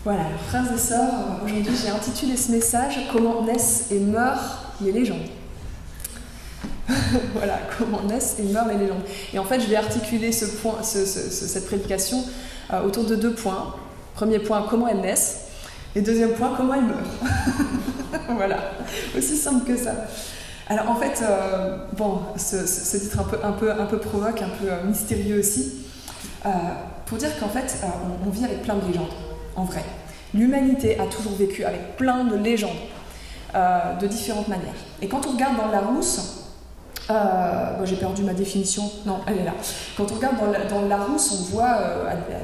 Voilà, frères et sœurs, aujourd'hui j'ai intitulé ce message « Comment naissent et meurent les légendes ». Voilà, comment naissent et meurent les légendes. Et en fait, je vais articuler cette prédication autour de 2 points. Premier point, comment elles naissent. Et deuxième point, comment elles meurent. Voilà, aussi simple que ça. Alors en fait, ce titre un peu provoque, un peu mystérieux aussi, pour dire qu'en fait, on vit avec plein de légendes, en vrai. L'humanité a toujours vécu avec plein de légendes, de différentes manières. Et quand on regarde dans le Larousse, j'ai perdu ma définition, non, elle est là. Quand on regarde dans le Larousse, on voit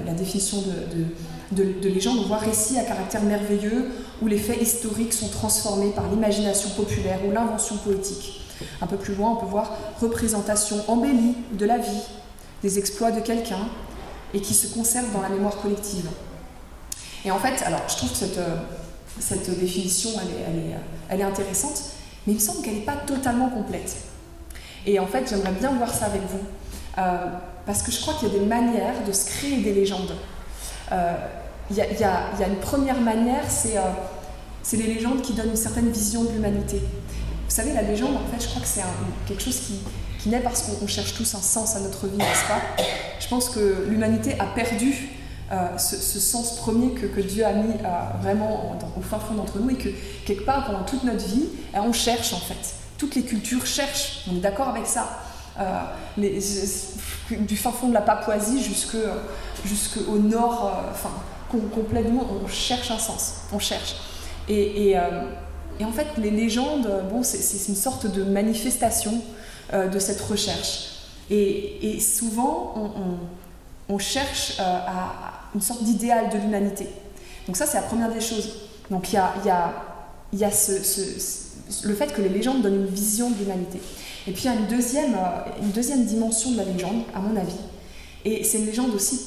la définition de légende, on voit récit à caractère merveilleux où les faits historiques sont transformés par l'imagination populaire ou l'invention poétique. Un peu plus loin, on peut voir représentation embellie de la vie, des exploits de quelqu'un et qui se conservent dans la mémoire collective. Et en fait, alors je trouve que cette définition, elle est intéressante, mais il me semble qu'elle n'est pas totalement complète. Et en fait, j'aimerais bien voir ça avec vous, parce que je crois qu'il y a des manières de se créer des légendes. Il y a une première manière, c'est les légendes qui donnent une certaine vision de l'humanité. Vous savez, la légende, en fait, je crois que c'est quelque chose qui naît parce qu'on cherche tous un sens à notre vie, n'est-ce pas ? Je pense que l'humanité a perdu ce sens premier que Dieu a mis vraiment au fin fond d'entre nous, et que quelque part, pendant toute notre vie, on cherche en fait. Toutes les cultures cherchent, on est d'accord avec ça. Du fin fond de la Papouasie jusqu'au nord, complètement, on cherche un sens, on cherche. Et en fait, les légendes, c'est une sorte de manifestation de cette recherche. Et souvent, on cherche à une sorte d'idéal de l'humanité. Donc ça, c'est la première des choses. Donc il y a le fait que les légendes donnent une vision de l'humanité. Et puis il y a une deuxième dimension de la légende, à mon avis. Et c'est une légende aussi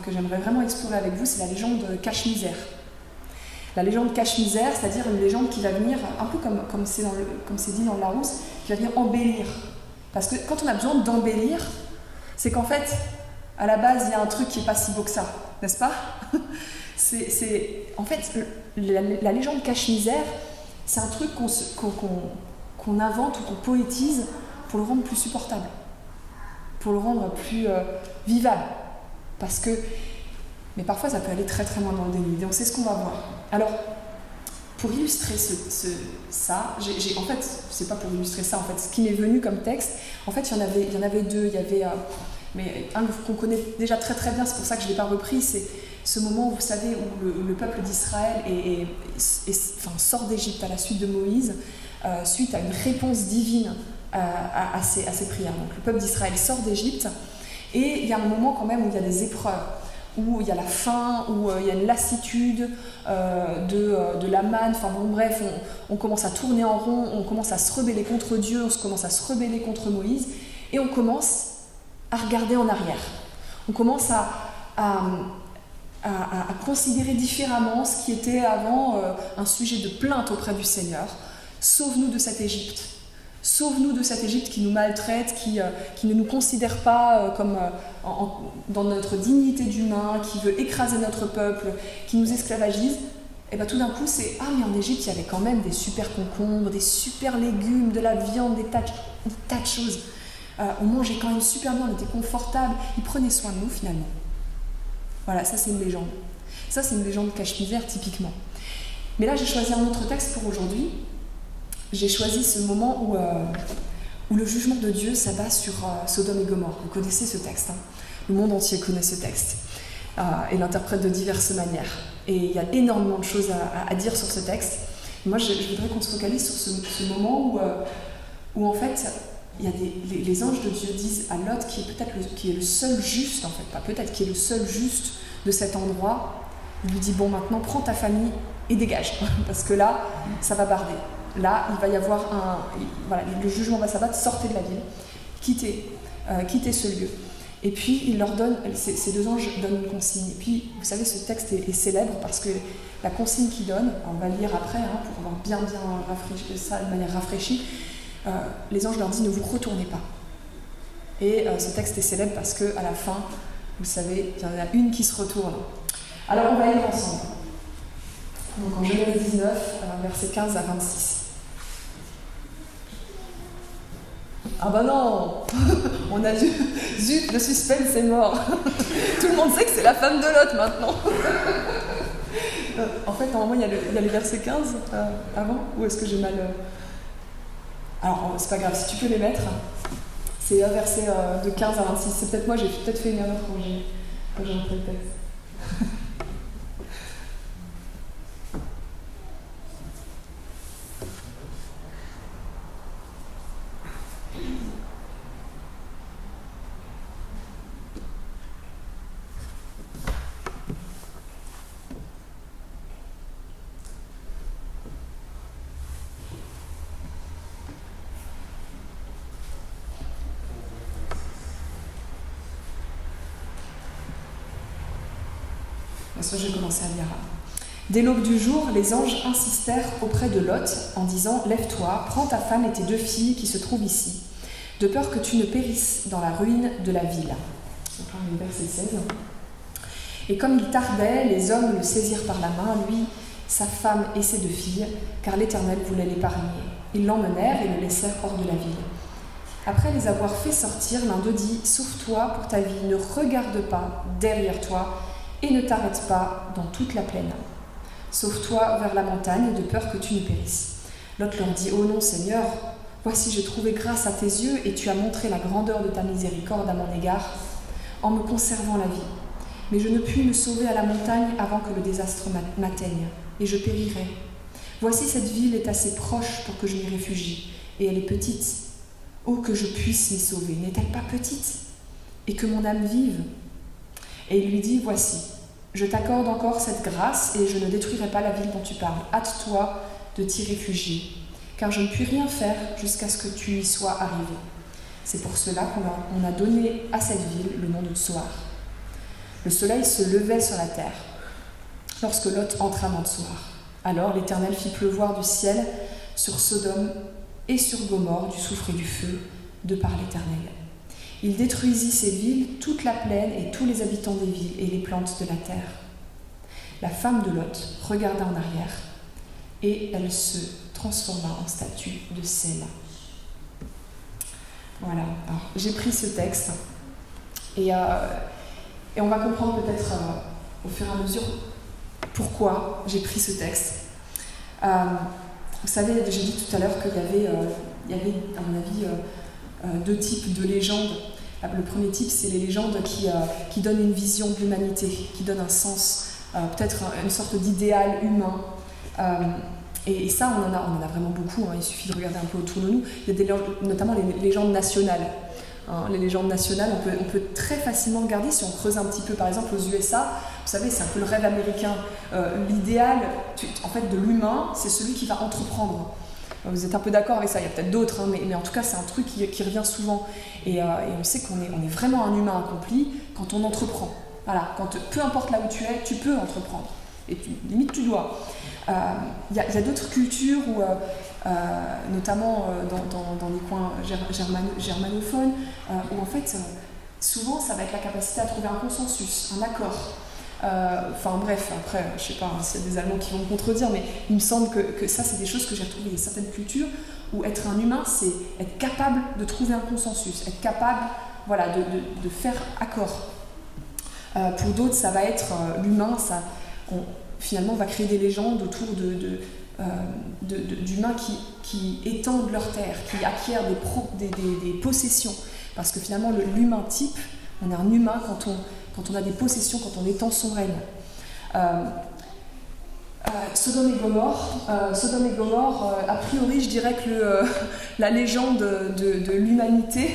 que j'aimerais vraiment explorer avec vous, c'est la légende cache-misère. La légende cache-misère, c'est-à-dire une légende qui va venir, un peu comme c'est dit dans le Larousse, qui va venir embellir. Parce que quand on a besoin d'embellir, c'est qu'en fait, à la base, il y a un truc qui n'est pas si beau que ça, n'est-ce pas ? En fait, la légende cache-misère, c'est un truc qu'on invente ou qu'on poétise pour le rendre plus supportable, pour le rendre plus vivable. Mais parfois, ça peut aller très très loin dans le déni. Donc c'est ce qu'on va voir. Alors, pour illustrer ça, en fait, c'est pas pour illustrer ça, en fait, ce qui m'est venu comme texte, en fait, il y en avait 2. Il y avait mais un qu'on connaît déjà très très bien, c'est pour ça que je ne l'ai pas repris, c'est ce moment, vous savez, où le peuple d'Israël sort d'Égypte à la suite de Moïse, suite à une réponse divine à ses prières. Donc le peuple d'Israël sort d'Égypte, et il y a un moment quand même où il y a des épreuves, où il y a la faim, où il y a une lassitude de la manne, bref, on commence à tourner en rond, on commence à se rebeller contre Dieu, on commence à se rebeller contre Moïse, et on commence à regarder en arrière. On commence à considérer différemment ce qui était avant un sujet de plainte auprès du Seigneur. Sauve-nous de cette Égypte. Sauve-nous de cette Égypte qui nous maltraite, qui ne nous considère pas dans notre dignité d'humain, qui veut écraser notre peuple, qui nous esclavagise. Et bien tout d'un coup, c'est « Ah, mais en Égypte, il y avait quand même des super concombres, des super légumes, de la viande, des tas de choses. On mangeait quand même super bien, on était confortable. Ils prenaient soin de nous, finalement. » Voilà, ça c'est une légende. Ça c'est une légende cache-misère, typiquement. Mais là, j'ai choisi un autre texte pour aujourd'hui. J'ai choisi ce moment où le jugement de Dieu s'abat sur Sodome et Gomorrhe. Vous connaissez ce texte, hein ? Le monde entier connaît ce texte et l'interprète de diverses manières. Et il y a énormément de choses à dire sur ce texte. Moi, je voudrais qu'on se focalise sur ce moment où en fait, il y a les anges de Dieu disent à Lot, qui est le seul juste, en fait, pas peut-être, qui est le seul juste de cet endroit, il lui dit, bon, maintenant, prends ta famille et dégage, parce que là, ça va barder. Là, il va y avoir le jugement va s'abattre, sortez de la ville, quittez ce lieu. Et puis, il leur donne, ces 2 anges donnent une consigne. Et puis, vous savez, ce texte est célèbre parce que la consigne qu'il donne, on va le lire après, pour avoir bien rafraîchi ça de manière rafraîchie, les anges leur disent « Ne vous retournez pas ». Et ce texte est célèbre parce qu'à la fin, vous savez, il y en a une qui se retourne. Alors on va lire ensemble. Donc en Genèse 19, versets 15 à 26. Ah bah non. On a vu, zut, le suspense est mort. Tout le monde sait que c'est la femme de Lot maintenant. En fait, normalement, il y a les versets 15 avant, ou est-ce que j'ai mal... Alors, c'est pas grave, si tu peux les mettre. C'est un verset de 15 à 26. C'est peut-être moi, j'ai peut-être fait une erreur quand j'ai repris le texte. Je vais commencer à lire. Dès l'aube du jour, les anges insistèrent auprès de Lot en disant « Lève-toi, prends ta femme et tes 2 filles qui se trouvent ici, de peur que tu ne périsses dans la ruine de la ville. » Donc là, on est verset 16. Et comme il tardait, les hommes le saisirent par la main, lui, sa femme et ses 2 filles, car l'Éternel voulait l'épargner. Ils l'emmenèrent et le laissèrent hors de la ville. Après les avoir fait sortir, l'un d'eux dit « Sauve-toi pour ta vie, ne regarde pas derrière toi, et ne t'arrête pas dans toute la plaine. Sauve-toi vers la montagne, de peur que tu ne périsses. » L'autre leur dit « Oh non, Seigneur, voici j'ai trouvé grâce à tes yeux, et tu as montré la grandeur de ta miséricorde à mon égard, en me conservant la vie. Mais je ne puis me sauver à la montagne avant que le désastre m'atteigne, et je périrai. Voici cette ville est assez proche pour que je m'y réfugie, et elle est petite. Oh, que je puisse m'y sauver, n'est-elle pas petite? Et que mon âme vive. » Et il lui dit, « Voici, je t'accorde encore cette grâce et je ne détruirai pas la ville dont tu parles. Hâte-toi de t'y réfugier, car je ne puis rien faire jusqu'à ce que tu y sois arrivé. » C'est pour cela qu'on a donné à cette ville le nom de Tsoar. Le soleil se levait sur la terre lorsque Lot entra dans Tsoar. Alors l'Éternel fit pleuvoir du ciel sur Sodome et sur Gomorrhe du soufre et du feu, de par l'Éternel. Il détruisit ces villes, toute la plaine et tous les habitants des villes et les plantes de la terre. La femme de Lot regarda en arrière et elle se transforma en statue de sel. Voilà, alors, j'ai pris ce texte et on va comprendre peut-être au fur et à mesure pourquoi j'ai pris ce texte. Vous savez, j'ai dit tout à l'heure qu'il y avait à mon avis, 2 types de légendes. Le premier type, c'est les légendes qui donnent une vision de l'humanité, qui donnent un sens, peut-être une sorte d'idéal humain. Et ça, on en a vraiment beaucoup, il suffit de regarder un peu autour de nous. Il y a notamment les légendes nationales. Les légendes nationales, on peut très facilement regarder, si on creuse un petit peu, par exemple, aux USA, vous savez, c'est un peu le rêve américain. L'idéal, en fait, de l'humain, c'est celui qui va entreprendre. Vous êtes un peu d'accord avec ça, il y a peut-être d'autres, mais en tout cas c'est un truc qui revient souvent. Et on sait qu'on est vraiment un humain accompli quand on entreprend. Voilà, peu importe là où tu es, tu peux entreprendre. Et limite tu dois. Il y a d'autres cultures où, notamment dans les coins germanophones, où en fait souvent ça va être la capacité à trouver un consensus, un accord. Enfin bref, après, je sais pas s'il y a des Allemands qui vont me contredire, mais il me semble que ça, c'est des choses que j'ai retrouvées dans certaines cultures où être un humain, c'est être capable de trouver un consensus, être capable de faire accord. Pour d'autres, ça va être l'humain, finalement, on va créer des légendes autour d'humains qui étendent leur terre, qui acquièrent des possessions. Parce que finalement, l'humain type, on est un humain quand on a des possessions, quand on étend son règne. Sodome et Gomorrhe, a priori, je dirais que la légende de l'humanité,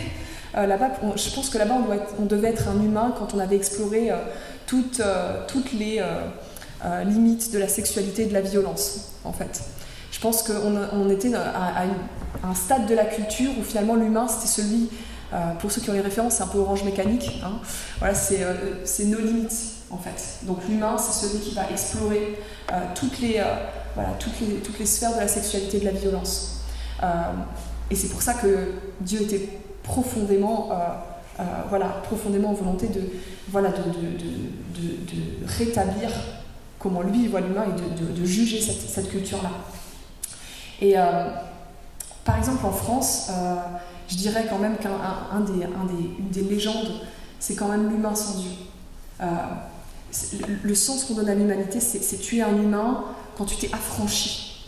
là-bas, je pense que là-bas, on devait être un humain quand on avait exploré toutes les limites de la sexualité et de la violence, en fait. Je pense qu'on était à un stade de la culture où finalement l'humain, c'était celui... pour ceux qui ont les références, c'est un peu Orange Mécanique. Voilà, c'est nos limites, en fait. Donc l'humain, c'est celui qui va explorer toutes les sphères de la sexualité et de la violence. Et c'est pour ça que Dieu était profondément en volonté de rétablir comment lui il voit l'humain et de juger cette culture-là. Et par exemple en France, je dirais quand même qu'une des légendes, c'est quand même l'humain sans Dieu. Le sens qu'on donne à l'humanité, c'est tuer un humain quand tu t'es affranchi.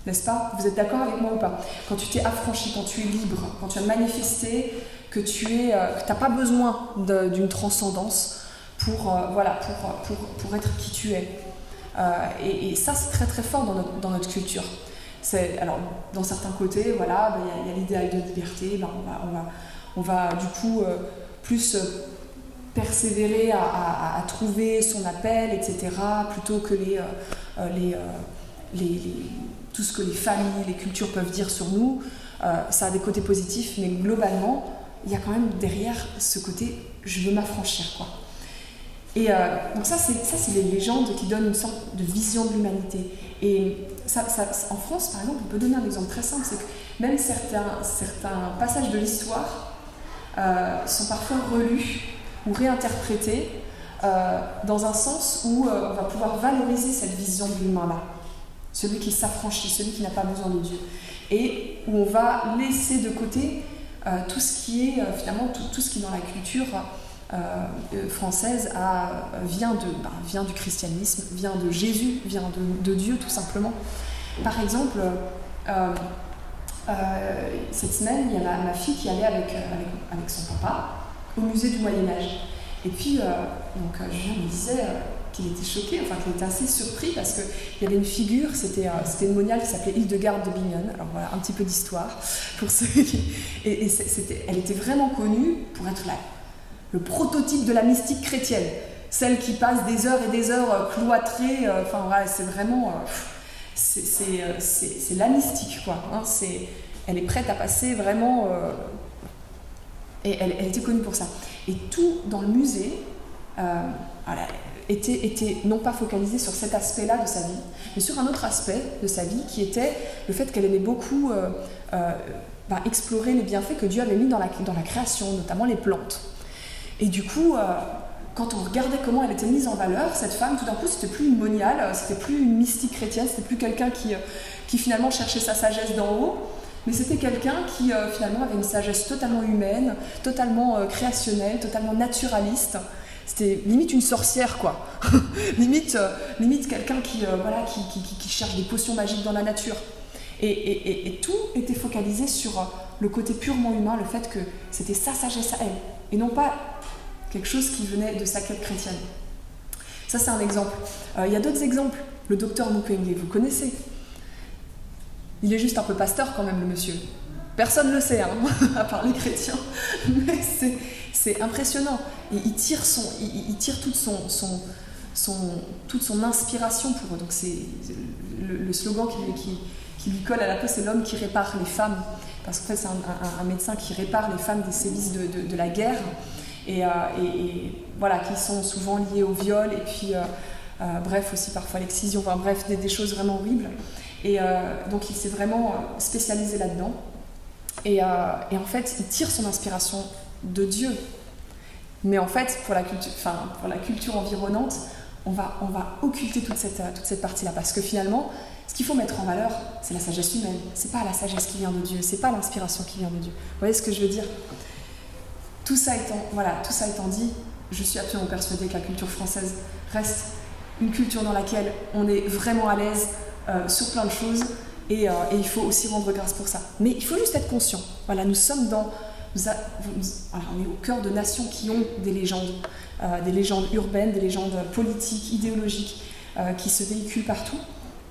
N'est-ce pas? Vous êtes d'accord avec moi ou pas? Quand tu t'es affranchi, quand tu es libre, quand tu as manifesté que tu n'as pas besoin d'une transcendance pour être qui tu es. Et ça, c'est très très fort dans notre culture. Alors, dans certains côtés, voilà, y a l'idéal de liberté, on va du coup plus persévérer à trouver son appel, etc., plutôt que tout ce que les familles, les cultures peuvent dire sur nous. Ça a des côtés positifs, mais globalement, il y a quand même derrière ce côté « je veux m'affranchir ». Et donc ça, c'est les légendes qui donnent une sorte de vision de l'humanité. Et en France, par exemple, on peut donner un exemple très simple, c'est que même certains passages de l'histoire sont parfois relus ou réinterprétés dans un sens où on va pouvoir valoriser cette vision de l'humain-là, celui qui s'affranchit, celui qui n'a pas besoin de Dieu, et où on va laisser de côté tout ce qui est finalement tout ce qui dans la culture française vient du christianisme, vient de Jésus, vient de Dieu tout simplement. Par exemple, cette semaine, il y a ma fille qui allait avec son papa au musée du Moyen-Âge. Et puis, Julien me disait qu'il était choqué, qu'il était assez surpris parce qu'il y avait une figure, c'était une moniale qui s'appelait Hildegarde de Bingen. Alors voilà, un petit peu d'histoire pour ceux qui... elle était vraiment connue pour être le prototype de la mystique chrétienne, celle qui passe des heures et des heures cloîtrée, c'est vraiment... c'est la mystique, quoi. Elle est prête à passer vraiment... et elle était connue pour ça. Et tout dans le musée était non pas focalisé sur cet aspect-là de sa vie, mais sur un autre aspect de sa vie qui était le fait qu'elle aimait beaucoup explorer les bienfaits que Dieu avait mis dans la création, notamment les plantes. Et du coup, quand on regardait comment elle était mise en valeur, cette femme, tout d'un coup, c'était plus une moniale, c'était plus une mystique chrétienne, c'était plus quelqu'un qui finalement cherchait sa sagesse d'en haut, mais c'était quelqu'un qui finalement avait une sagesse totalement humaine, totalement créationnelle, totalement naturaliste. C'était limite une sorcière, quoi. limite quelqu'un qui cherche des potions magiques dans la nature. Et tout était focalisé sur le côté purement humain, le fait que c'était sa sagesse à elle, et non pas quelque chose qui venait de sa quête chrétienne. Ça, c'est un exemple. Il y a d'autres exemples. Le docteur Mukwege, vous connaissez. Il est juste un peu pasteur quand même, le monsieur. Personne ne le sait, à part les chrétiens. Mais c'est impressionnant. Et il tire toute son inspiration pour eux. Donc c'est le slogan qui lui colle à la peau, c'est l'homme qui répare les femmes. Parce qu'en fait, c'est un médecin qui répare les femmes des sévices de la guerre. Et voilà, qui sont souvent liés au viol. Et puis, bref, aussi parfois l'excision. Enfin bref, des choses vraiment horribles. Et donc il s'est vraiment spécialisé là-dedans. Et en fait, il tire son inspiration de Dieu. Mais en fait, pour la culture environnante, on va occulter toute cette partie-là. Parce que finalement, ce qu'il faut mettre en valeur, c'est la sagesse humaine. C'est pas la sagesse qui vient de Dieu, c'est pas l'inspiration qui vient de Dieu. Vous voyez ce que je veux dire ? Tout ça étant dit, je suis absolument persuadée que la culture française reste une culture dans laquelle on est vraiment à l'aise sur plein de choses et il faut aussi rendre grâce pour ça. Mais il faut juste être conscient. Voilà, nous sommes on est au cœur de nations qui ont des légendes urbaines, des légendes politiques, idéologiques qui se véhiculent partout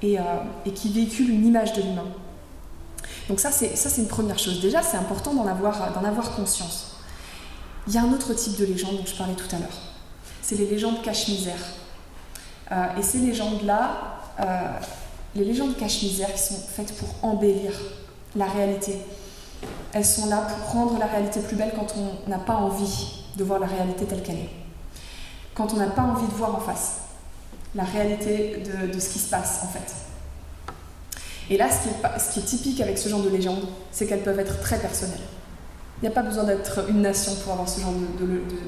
et qui véhiculent une image de l'humain. Donc ça c'est une première chose. Déjà, c'est important d'en avoir conscience. Il y a un autre type de légende dont je parlais tout à l'heure. C'est les légendes cache-misère. Et ces légendes-là, les légendes cache-misère qui sont faites pour embellir la réalité, elles sont là pour rendre la réalité plus belle quand on n'a pas envie de voir la réalité telle qu'elle est. Quand on n'a pas envie de voir en face la réalité de ce qui se passe, en fait. Et là, ce qui est typique avec ce genre de légendes, c'est qu'elles peuvent être très personnelles. Il n'y a pas besoin d'être une nation pour avoir ce genre de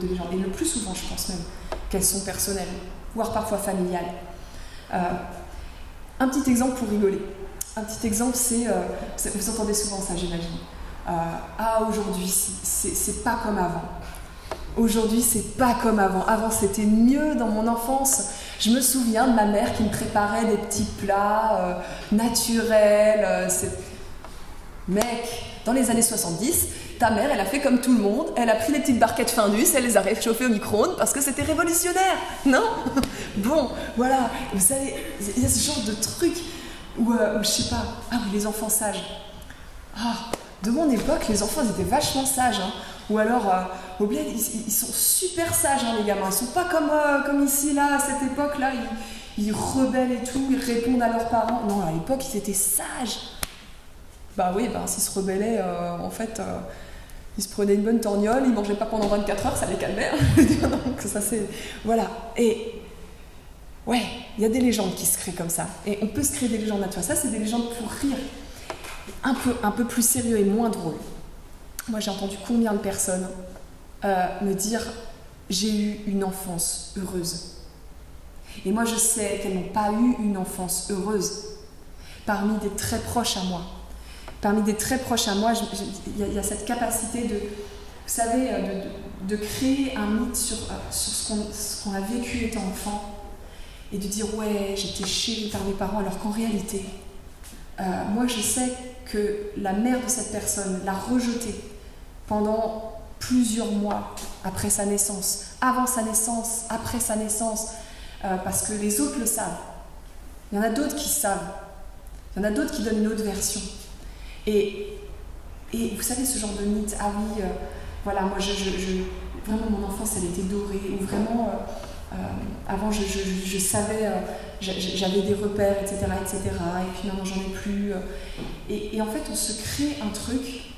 légendes. Et le plus souvent, je pense même, qu'elles sont personnelles, voire parfois familiales. Un petit exemple pour rigoler. Un petit exemple, vous entendez souvent ça, j'imagine. Aujourd'hui, c'est pas comme avant. Aujourd'hui, c'est pas comme avant. Avant, c'était mieux dans mon enfance. Je me souviens de ma mère qui me préparait des petits plats naturels. Mec, dans les années 70, ta mère, elle a fait comme tout le monde. Elle a pris les petites barquettes Findus, elle les a réchauffées au micro-ondes parce que c'était révolutionnaire. Non? Bon, voilà. Vous savez, il y a ce genre de truc où je sais pas. Ah oui, les enfants sages. De mon époque, les enfants ils étaient vachement sages. Hein. Ou alors, au bled, ils sont super sages, hein, les gamins. Ils sont pas comme ici, là, à cette époque-là. Ils rebellent et tout, ils répondent à leurs parents. Non, à l'époque, ils étaient sages. S'ils se rebellaient, ils se prenaient une bonne torgnole, ils mangeaient pas pendant 24 heures, ça les calmait. Donc ça c'est... Voilà. Et... Ouais, il y a des légendes qui se créent comme ça. Et on peut se créer des légendes naturelles. Ça, c'est des légendes pour rire. Un peu plus sérieux et moins drôle. Moi, j'ai entendu combien de personnes me dire « J'ai eu une enfance heureuse ». Et moi, je sais qu'elles n'ont pas eu une enfance heureuse. Parmi des très proches à moi. Il y a cette capacité de, vous savez, de créer un mythe sur ce qu'on a vécu étant enfant et de dire ouais, j'étais chérie par mes parents, alors qu'en réalité, moi je sais que la mère de cette personne l'a rejeté pendant plusieurs mois après sa naissance, avant sa naissance, après sa naissance, parce que les autres le savent. Il y en a d'autres qui savent. Il y en a d'autres qui donnent une autre version. Et vous savez, ce genre de mythe, moi, vraiment, mon enfance, elle était dorée, ou vraiment, avant, je savais, j'avais des repères, etc., et puis maintenant, j'en ai plus. Et en fait, on se crée un truc.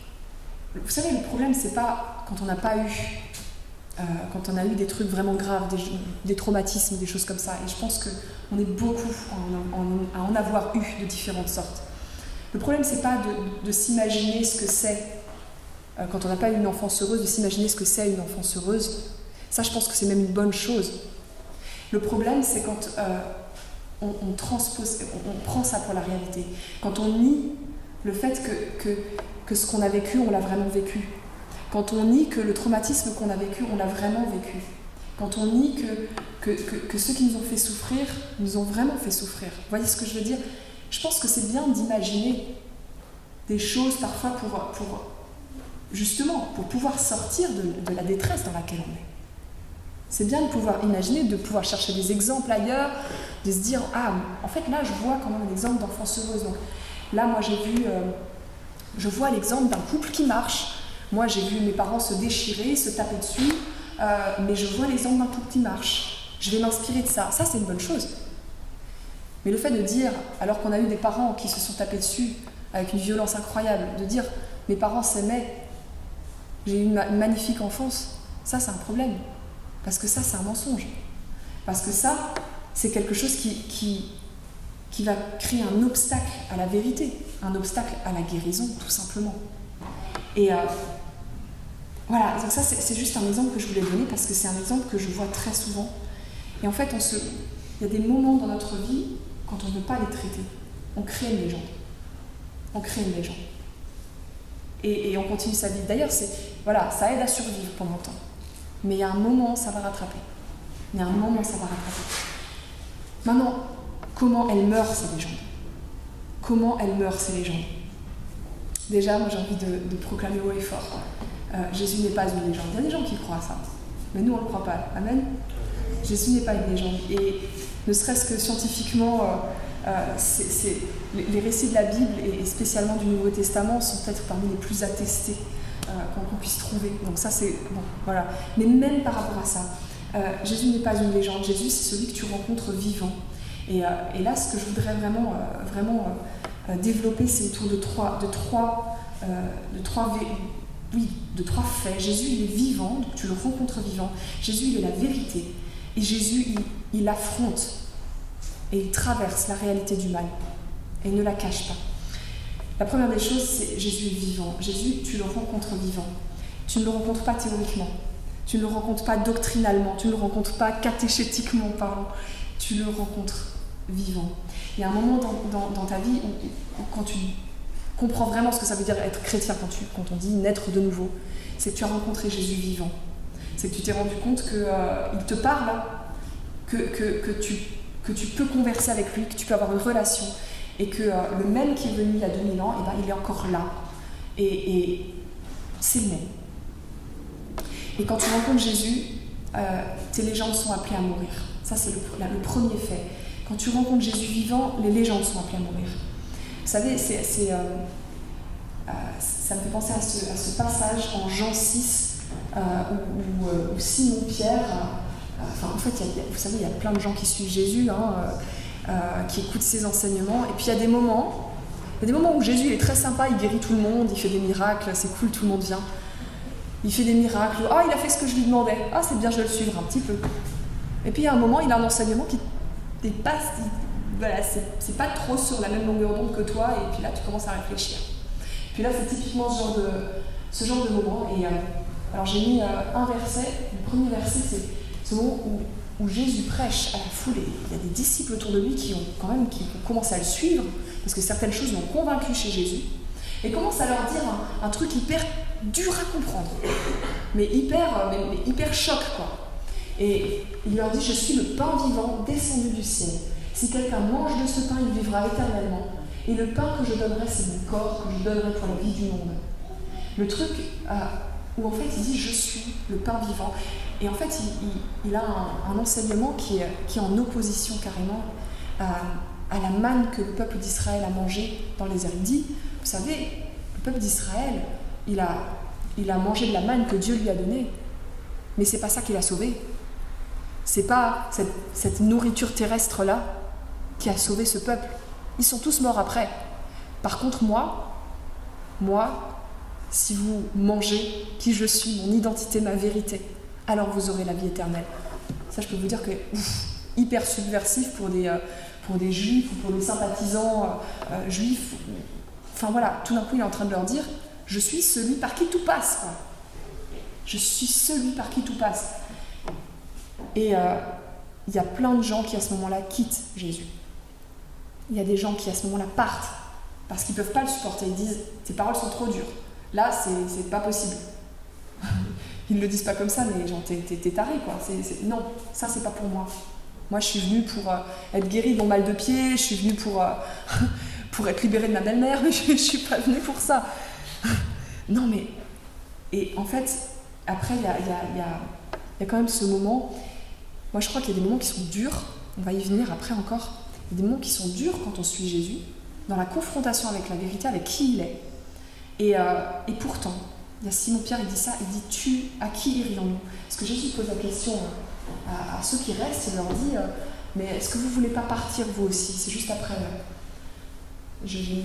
Vous savez, le problème, c'est pas quand on n'a pas eu, quand on a eu des trucs vraiment graves, des traumatismes, des choses comme ça. Et je pense qu'on est beaucoup à en avoir eu de différentes sortes. Le problème, c'est pas de s'imaginer ce que c'est, quand on n'a pas eu une enfance heureuse, de s'imaginer ce que c'est une enfance heureuse. Ça, je pense que c'est même une bonne chose. Le problème, c'est quand on prend ça pour la réalité. Quand on nie le fait que ce qu'on a vécu, on l'a vraiment vécu. Quand on nie que le traumatisme qu'on a vécu, on l'a vraiment vécu. Quand on nie que ceux qui nous ont fait souffrir, nous ont vraiment fait souffrir. Vous voyez ce que je veux dire ? Je pense que c'est bien d'imaginer des choses parfois pour pouvoir sortir de la détresse dans laquelle on est. C'est bien de pouvoir imaginer, de pouvoir chercher des exemples ailleurs, de se dire « en fait là je vois quand même un exemple d'enfance heureuse ». Donc là moi je vois l'exemple d'un couple qui marche. Moi j'ai vu mes parents se déchirer, se taper dessus, mais je vois l'exemple d'un couple qui marche. Je vais m'inspirer de ça. Ça c'est une bonne chose. Mais le fait de dire, alors qu'on a eu des parents qui se sont tapés dessus avec une violence incroyable, de dire « mes parents s'aimaient, j'ai eu une magnifique enfance », ça c'est un problème. Parce que ça c'est un mensonge. Parce que ça, c'est quelque chose qui va créer un obstacle à la vérité, un obstacle à la guérison, tout simplement. Et voilà, donc ça c'est juste un exemple que je voulais donner parce que c'est un exemple que je vois très souvent. Et en fait, il y a des moments dans notre vie quand on ne veut pas les traiter, on crée une légende. Et on continue sa vie. D'ailleurs, ça aide à survivre pendant le temps. Mais il y a un moment, ça va rattraper. Maintenant, comment elles meurent, ces légendes ? Déjà, moi j'ai envie de proclamer haut et fort. Jésus n'est pas une légende. Il y a des gens qui croient à ça. Mais nous, on ne le croit pas. Amen ? Jésus n'est pas une légende. Et ne serait-ce que scientifiquement, les récits de la Bible et spécialement du Nouveau Testament sont peut-être parmi les plus attestés qu'on puisse trouver. Donc ça, c'est... Bon, voilà. Mais même par rapport à ça, Jésus n'est pas une légende. Jésus, c'est celui que tu rencontres vivant. Et là, ce que je voudrais vraiment développer, c'est autour de trois faits. Jésus, il est vivant, donc tu le rencontres vivant. Jésus, il est la vérité. Et Jésus, il affronte et il traverse la réalité du mal. Et il ne la cache pas. La première des choses, c'est Jésus est vivant. Jésus, tu le rencontres vivant. Tu ne le rencontres pas théoriquement. Tu ne le rencontres pas doctrinalement. Tu ne le rencontres pas catéchétiquement parlant. Tu le rencontres vivant. Il y a un moment dans ta vie où quand tu comprends vraiment ce que ça veut dire être chrétien, quand on dit naître de nouveau, c'est que tu as rencontré Jésus vivant. C'est que tu t'es rendu compte qu'il te parle, que tu peux converser avec lui, que tu peux avoir une relation, et que le même qui est venu il y a 2000 ans, il est encore là. Et c'est le même. Et quand tu rencontres Jésus, tes légendes sont appelées à mourir. Ça, c'est le premier fait. Quand tu rencontres Jésus vivant, les légendes sont appelées à mourir. Vous savez, ça me fait penser à ce passage en Jean 6, où Simon-Pierre, en fait, vous savez, il y a plein de gens qui suivent Jésus, qui écoutent ses enseignements, et puis il y a des moments où Jésus il est très sympa, il guérit tout le monde, il fait des miracles, c'est cool, tout le monde vient. Il fait des miracles, il a fait ce que je lui demandais, c'est bien, je vais le suivre un petit peu. Et puis il y a un moment, il a un enseignement qui dépasse, c'est pas trop sur la même longueur d'onde que toi, et puis là tu commences à réfléchir. Puis là c'est typiquement ce genre de moment, et alors j'ai mis un verset, le premier verset c'est ce moment où Jésus prêche à la foule, et il y a des disciples autour de lui qui ont commencé à le suivre, parce que certaines choses l'ont convaincu chez Jésus, et commence à leur dire un truc hyper dur à comprendre, mais hyper choc, quoi. Et il leur dit: je suis le pain vivant descendu du ciel. Si quelqu'un mange de ce pain, il vivra éternellement. Et le pain que je donnerai, c'est mon corps que je donnerai pour la vie du monde. Le truc où en fait il dit: je suis le pain vivant. Et en fait il a un enseignement qui est en opposition carrément à la manne que le peuple d'Israël a mangée dans les désert. Il dit: vous savez, le peuple d'Israël, il a mangé de la manne que Dieu lui a donnée, mais c'est pas ça qui l'a sauvé. C'est pas cette nourriture terrestre-là qui a sauvé ce peuple. Ils sont tous morts après. Par contre, moi, si vous mangez qui je suis, mon identité, ma vérité, alors vous aurez la vie éternelle. Ça, je peux vous dire que hyper subversif pour des juifs ou pour des sympathisants juifs. Enfin voilà, tout d'un coup, il est en train de leur dire: je suis celui par qui tout passe, quoi. Je suis celui par qui tout passe. Et il y a plein de gens qui à ce moment-là quittent Jésus. Il y a des gens qui à ce moment-là partent parce qu'ils ne peuvent pas le supporter. Ils disent: tes paroles sont trop dures. Là, c'est pas possible. Ils ne le disent pas comme ça, mais genre, t'es taré, quoi. Non, ça, c'est pas pour moi. Moi, je suis venue pour être guérie de mon mal de pied, je suis venue pour être libérée de ma belle-mère, mais je ne suis pas venue pour ça. Non, mais... Et en fait, après, il y a quand même ce moment... Moi, je crois qu'il y a des moments qui sont durs, on va y venir après encore. Il y a des moments qui sont durs quand on suit Jésus, dans la confrontation avec la vérité, avec qui il est. Et pourtant, il y a Simon-Pierre, il dit ça, il dit: à qui irions-nous? Parce que Jésus pose la question à ceux qui restent, il leur dit: mais est-ce que vous ne voulez pas partir vous aussi? C'est juste après. Jésus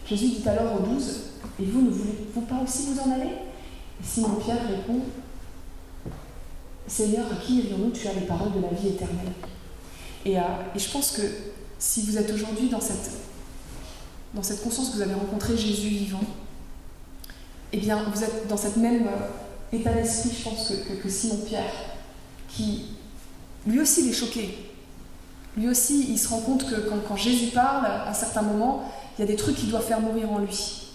dit alors aux 12: et vous, ne voulez-vous pas aussi vous en aller? Et Simon-Pierre répond: Seigneur, à qui irions-nous? Tu as les paroles de la vie éternelle. Et je pense que si vous êtes aujourd'hui dans cette conscience que vous avez rencontré Jésus vivant, eh bien, vous êtes dans cette même état d'esprit, je pense, que Simon-Pierre, qui, lui aussi, il est choqué. Lui aussi, il se rend compte que quand Jésus parle, à certains moments, il y a des trucs qu'il doit faire mourir en lui.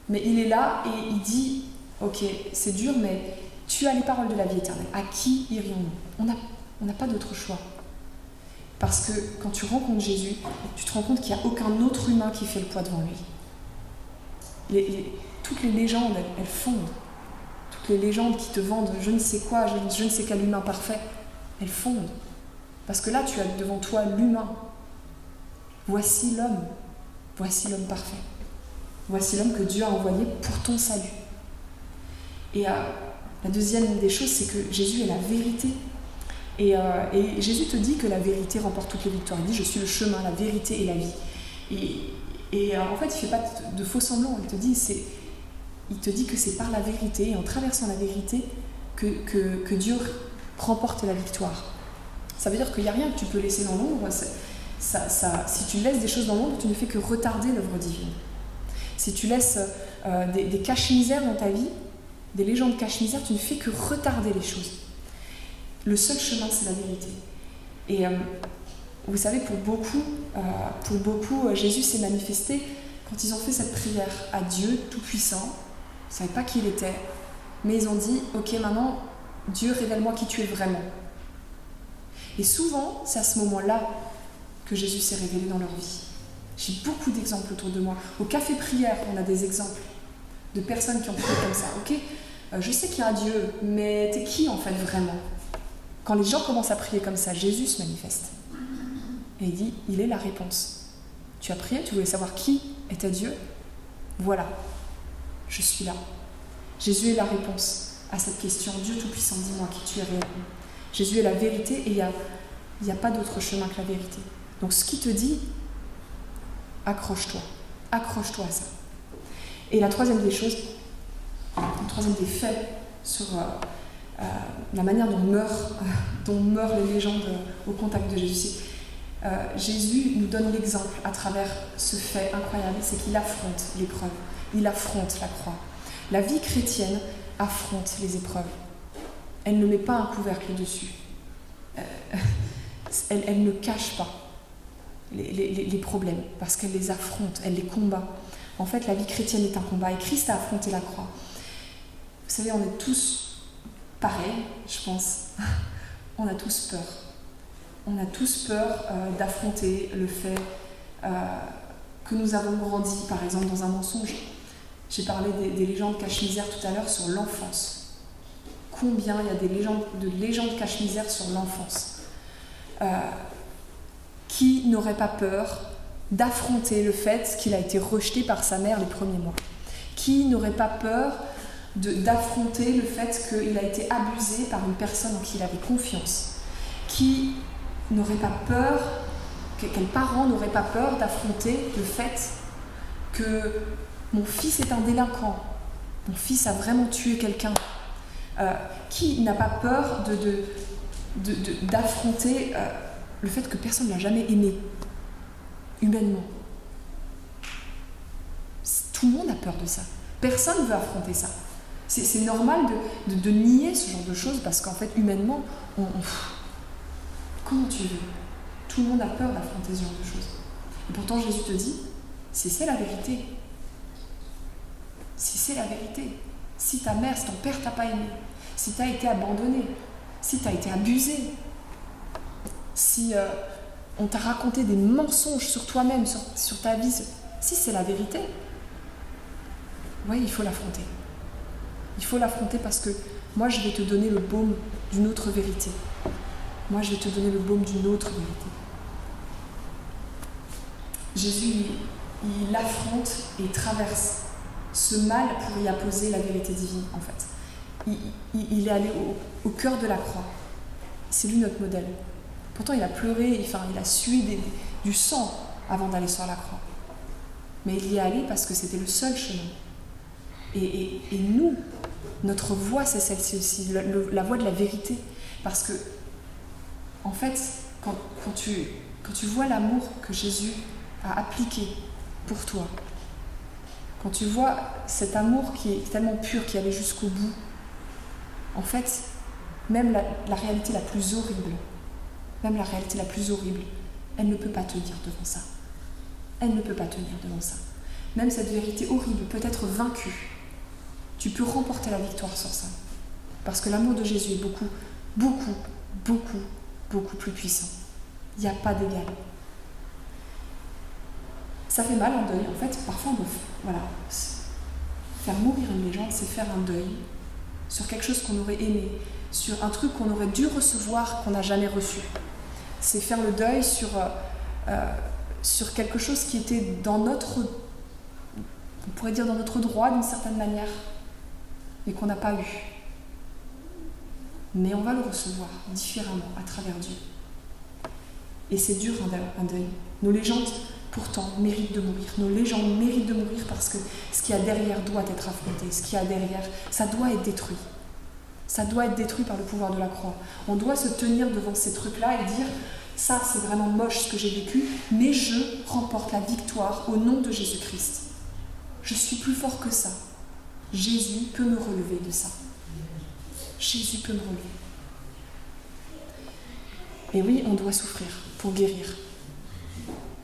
Mais il est là et il dit: ok, c'est dur, mais tu as les paroles de la vie éternelle. À qui irions-nous? On n'a pas d'autre choix. Parce que quand tu rencontres Jésus, tu te rends compte qu'il n'y a aucun autre humain qui fait le poids devant lui. Toutes les légendes, elles fondent. Toutes les légendes qui te vendent je ne sais quoi, je ne sais quel humain parfait, elles fondent. Parce que là, tu as devant toi l'humain. Voici l'homme parfait. Voici l'homme que Dieu a envoyé pour ton salut. Et la deuxième des choses, c'est que Jésus est la vérité. Et Jésus te dit que la vérité remporte toutes les victoires. Il dit: je suis le chemin, la vérité et la vie. Et en fait, il ne fait pas de faux semblants. Il te dit que c'est par la vérité, et en traversant la vérité, que Dieu remporte la victoire. Ça veut dire qu'il n'y a rien que tu peux laisser dans l'ombre. Si tu laisses des choses dans l'ombre, tu ne fais que retarder l'œuvre divine. Si tu laisses des caches-misères dans ta vie, des légendes cache-misère, tu ne fais que retarder les choses. Le seul chemin, c'est la vérité. Et vous savez, pour beaucoup, Jésus s'est manifesté quand ils ont fait cette prière à Dieu Tout-Puissant. Ils ne savaient pas qui il était, mais ils ont dit « Ok, maintenant, Dieu, révèle-moi qui tu es vraiment. » Et souvent, c'est à ce moment-là que Jésus s'est révélé dans leur vie. J'ai beaucoup d'exemples autour de moi. Au café prière, on a des exemples de personnes qui ont prié comme ça. Ok, je sais qu'il y a un Dieu, mais t'es qui en fait vraiment? Quand les gens commencent à prier comme ça, Jésus se manifeste. Et il dit, il est la réponse. Tu as prié, tu voulais savoir qui était Dieu? Voilà, je suis là. Jésus est la réponse à cette question. Dieu Tout-Puissant, dis-moi qui tu es réellement. Jésus est la vérité et il n'y a pas d'autre chemin que la vérité. Donc ce qu'il te dit, accroche-toi à ça. Et la troisième des choses, le troisième des faits sur la manière dont meurent les légendes au contact de Jésus, Jésus nous donne l'exemple à travers ce fait incroyable, c'est qu'il affronte l'épreuve, il affronte la croix. La vie chrétienne affronte les épreuves. Elle ne met pas un couvercle dessus. Elle ne cache pas les problèmes, parce qu'elle les affronte, elle les combat. En fait, la vie chrétienne est un combat, et Christ a affronté la croix. Vous savez, on est tous pareils, je pense. On a tous peur. On a tous peur d'affronter le fait que nous avons grandi, par exemple, dans un mensonge. J'ai parlé des légendes cache-misère tout à l'heure sur l'enfance. Combien il y a de légendes cache-misère sur l'enfance. Qui n'aurait pas peur d'affronter le fait qu'il a été rejeté par sa mère les premiers mois? Qui n'aurait pas peur d'affronter le fait qu'il a été abusé par une personne en qui il avait confiance? Qui n'aurait pas peur, quels parents n'auraient pas peur d'affronter le fait que mon fils est un délinquant, mon fils a vraiment tué quelqu'un? Qui n'a pas peur d'affronter le fait que personne ne l'a jamais aimé, humainement? Tout le monde a peur de ça. Personne ne veut affronter ça. C'est normal de nier ce genre de choses parce qu'en fait, humainement, comment tu veux? Tout le monde a peur d'affronter ce genre de choses. Et pourtant, Jésus te dit, c'est la vérité. C'est la vérité. Si ta mère, si ton père t'a pas aimé, si tu as été abandonné, si tu as été abusé, si on t'a raconté des mensonges sur toi-même, sur ta vie, si c'est la vérité, oui, il faut l'affronter. Il faut l'affronter parce que moi, je vais te donner le baume d'une autre vérité. Moi, je vais te donner le baume d'une autre vérité. Jésus, il affronte et traverse ce mal pour y apposer la vérité divine, en fait. Il est allé au cœur de la croix. C'est lui notre modèle. Pourtant, il a pleuré, il a sué du sang avant d'aller sur la croix. Mais il y est allé parce que c'était le seul chemin. Et nous, notre voie, c'est celle-ci aussi, la voie de la vérité. Parce que, en fait, quand tu vois l'amour que Jésus a appliqué pour toi, quand tu vois cet amour qui est tellement pur, qui allait jusqu'au bout, en fait, même la réalité la plus horrible, elle ne peut pas tenir devant ça. Elle ne peut pas tenir devant ça. Même cette vérité horrible peut être vaincue. Tu peux remporter la victoire sur ça. Parce que l'amour de Jésus est beaucoup, beaucoup, beaucoup, beaucoup plus puissant. Il n'y a pas d'égal. Ça fait mal en deuil. En fait, parfois, faire mourir une légende, c'est faire un deuil sur quelque chose qu'on aurait aimé, sur un truc qu'on aurait dû recevoir, qu'on n'a jamais reçu. C'est faire le deuil sur quelque chose qui était dans notre, on pourrait dire dans notre droit d'une certaine manière, mais qu'on n'a pas eu. Mais on va le recevoir différemment à travers Dieu. Et c'est dur un deuil. Nos légendes, pourtant, méritent de mourir. Nos légendes méritent de mourir parce que ce qu'il y a derrière doit être affronté. Ce qu'il y a derrière, ça doit être détruit. Ça doit être détruit par le pouvoir de la croix. On doit se tenir devant ces trucs-là et dire « ça, c'est vraiment moche ce que j'ai vécu, mais je remporte la victoire au nom de Jésus-Christ. Je suis plus fort que ça. Jésus peut me relever de ça. Jésus peut me relever. » Et oui, on doit souffrir pour guérir.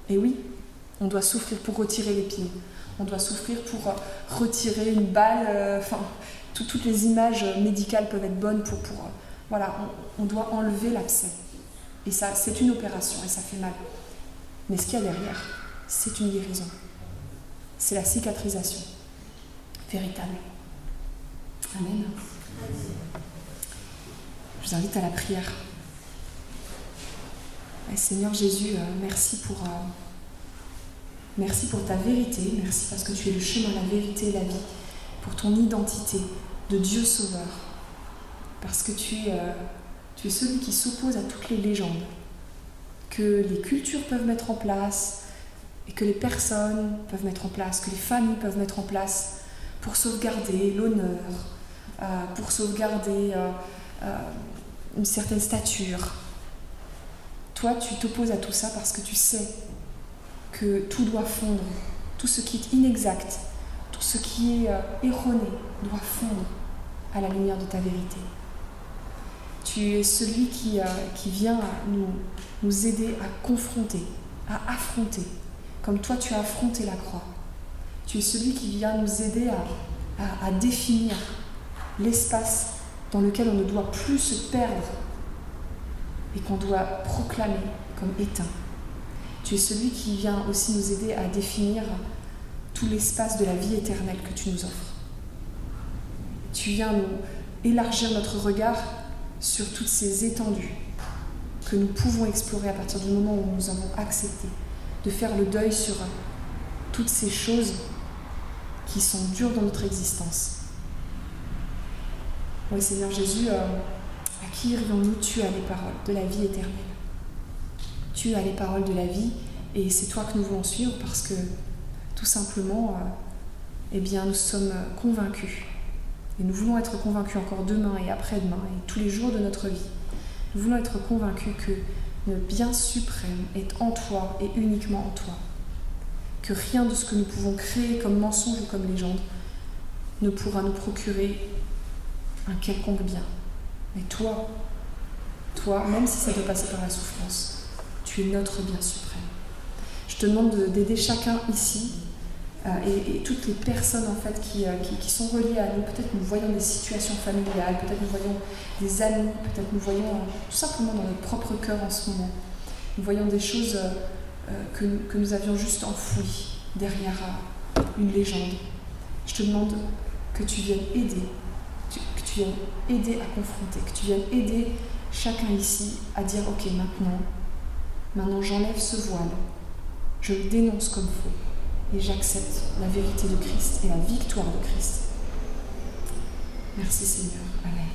Et oui, on doit souffrir pour retirer l'épine. On doit souffrir pour retirer une balle. Toutes les images médicales peuvent être bonnes pour voilà, on doit enlever l'abcès. Et ça, c'est une opération et ça fait mal. Mais ce qu'il y a derrière, c'est une guérison. C'est la cicatrisation véritable. Amen. Je vous invite à la prière. Et Seigneur Jésus, merci pour ta vérité. Merci parce que tu es le chemin, la vérité et la vie. Pour ton identité de Dieu Sauveur. Parce que tu es celui qui s'oppose à toutes les légendes que les cultures peuvent mettre en place et que les personnes peuvent mettre en place, que les familles peuvent mettre en place pour sauvegarder l'honneur, pour sauvegarder une certaine stature. Toi, tu t'opposes à tout ça parce que tu sais que tout doit fondre, tout ce qui est inexact, tout ce qui est erroné doit fondre à la lumière de ta vérité. Tu es celui qui vient nous aider à confronter, à affronter, comme toi tu as affronté la croix. Tu es celui qui vient nous aider à définir l'espace dans lequel on ne doit plus se perdre et qu'on doit proclamer comme éteint. Tu es celui qui vient aussi nous aider à définir tout l'espace de la vie éternelle que tu nous offres. Tu viens nous élargir notre regard sur toutes ces étendues que nous pouvons explorer à partir du moment où nous avons accepté de faire le deuil sur toutes ces choses qui sont dures dans notre existence. Oui, Seigneur Jésus, à qui irions-nous? Tu as les paroles de la vie éternelle. Tu as les paroles de la vie et c'est toi que nous voulons suivre parce que tout simplement, nous sommes convaincus. Et nous voulons être convaincus encore demain et après-demain et tous les jours de notre vie. Nous voulons être convaincus que le bien suprême est en toi et uniquement en toi. Que rien de ce que nous pouvons créer comme mensonge ou comme légende ne pourra nous procurer un quelconque bien. Mais toi, même si ça doit passer par la souffrance, tu es notre bien suprême. Je te demande d'aider chacun ici et toutes les personnes en fait qui sont reliées à nous. Peut-être nous voyons des situations familiales, peut-être nous voyons des amis, peut-être nous voyons tout simplement dans notre propre cœur en ce moment. Nous voyons des choses que nous avions juste enfouies derrière une légende. Je te demande que tu viennes aider, que tu viennes aider à confronter, que tu viennes aider chacun ici à dire ok, maintenant j'enlève ce voile, je le dénonce comme faux et j'accepte la vérité de Christ et la victoire de Christ. Merci Seigneur. Amen.